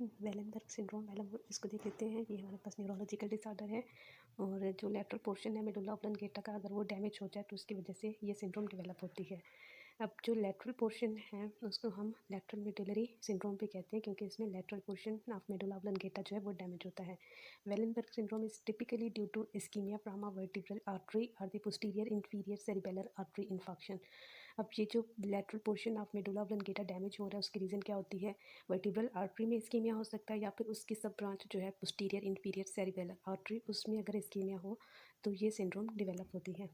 वेलेनबर्ग syndrome इसको देख लेते हैं। ये हमारे पास न्यूरोलॉजिकल डिसऑर्डर है और जो लेटरल पोर्शन है मेडुला ऑब्लंगेटा का, अगर वो डैमेज हो जाए तो उसकी वजह से ये सिंड्रोम डेवलप होती है। अब जो लेटरल पोर्शन है उसको हम लेटरल मेडुलरी सिंड्रोम भी कहते हैं, क्योंकि इसमें lateral portion of medulla oblongata जो है वो डैमेज होता है। Wallenberg syndrome is typically due to ischaemia from a vertebral artery और the posterior inferior cerebellar artery infection. अब ये जो lateral portion of medulla oblongata damage हो रहा है उसकी रीज़न क्या होती है? वर्टिब्रल आर्टरी में इस्कीमिया हो सकता है, या फिर उसकी सब ब्रांच जो है पोस्टीरियर इंफीरियर सेरिबेलर आर्टरी, उसमें अगर इस्कीमिया हो तो ये सिंड्रोम डेवलप होती है।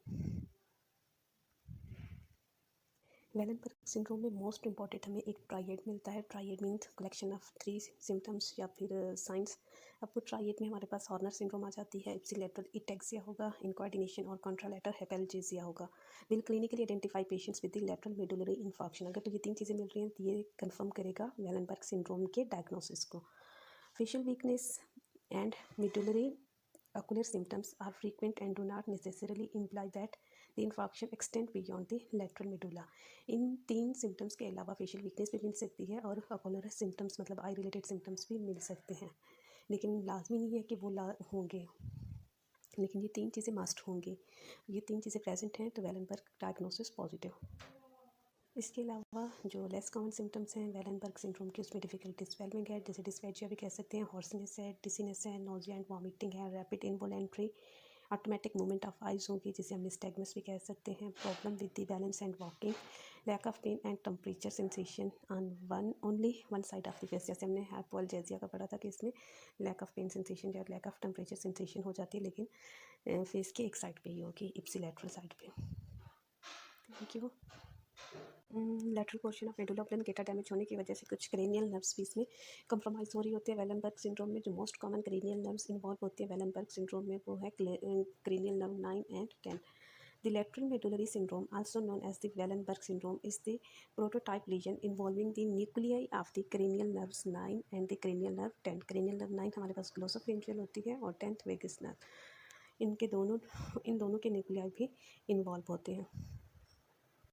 वेलेनबर्ग सिंड्रोम में मोस्ट इंपॉर्टेंट हमें एक ट्राइएड मिलता है। Triad means collection of 3 symptoms या फिर साइंस। अब वो ट्राइएड में हमारे पास हॉर्नर सिंड्रोम आ जाती है, इप्सिलेटरल इटैक्सिया होगा, इनकोऑर्डिनेशन और कॉन्ट्रालेटरल हेपेल्जेसिया होगा। Will clinically identify patients with the lateral medullary infection. अगर तो ये 3 चीज़ें मिल रही हैं तो ये कंफर्म करेगा वेलेनबर्ग सिंड्रोम के डायग्नोसिस को। Facial weakness and medullary ocular symptoms are frequent and do not necessarily imply that the infarction extend beyond the lateral medulla. In 3 symptoms के अलावा फेशियल वीकनेस भी मिल सकती है और ओकुलर सिम्टम्स मतलब आई रिलेटेड सिम्टम्स भी मिल सकते हैं, लेकिन लाजमी नहीं है कि वो होंगे, लेकिन ये 3 चीज़ें मस्ट होंगी। ये 3 चीज़ें प्रेजेंट हैं तो वेलेनबर्ग डायग्नोसिस पॉजिटिव। इसके अलावा जो लेस कॉमन सिम्टम्स हैं वेलेनबर्ग सिंड्रोम की, उसमें डिफिकल्टी स्वेलिंग है, जैसे डिस्फेजिया भी कह सकते हैं, हॉर्सनेस है, डिसीनेस है, नोजिया एंड वॉमिटिंग है, rapid involuntary automatic movement of eyes होगी जिसे हम निस्टैग्मस भी कह सकते हैं, problem with the balance and walking, lack of pain and temperature sensation on only one side of the face. जैसे हमने हाइपोअल्जेसिया का पढ़ा था कि इसमें लैक ऑफ पेन सेंसेशन या लैक ऑफ टेम्परेचर सेंसेशन हो जाती है, लेकिन फेस के एक साइड पे ही होगी, इप्सिलैटरल साइड पे। Thank you. Lateral portion of medulla oblongata damage होने की वजह से कुछ क्रेनियल नर्व्स भी इसमें कंप्रोमाइज़ हो रही होती है। वेलेनबर्ग सिंड्रोम में जो most common cranial nerves involve होती है वेलेनबर्ग सिंड्रोम में वो है cranial nerve 9 and 10। The lateral medullary syndrome, also known as the Wallenberg syndrome, is the prototype lesion involving the nuclei of the cranial nerves 9 and the cranial nerve 10. Cranial nerve 9 हमारे पास ग्लोसोफेंजियल होती है और 10th vagus nerve. इन दोनों के nuclei भी involve होते हैं।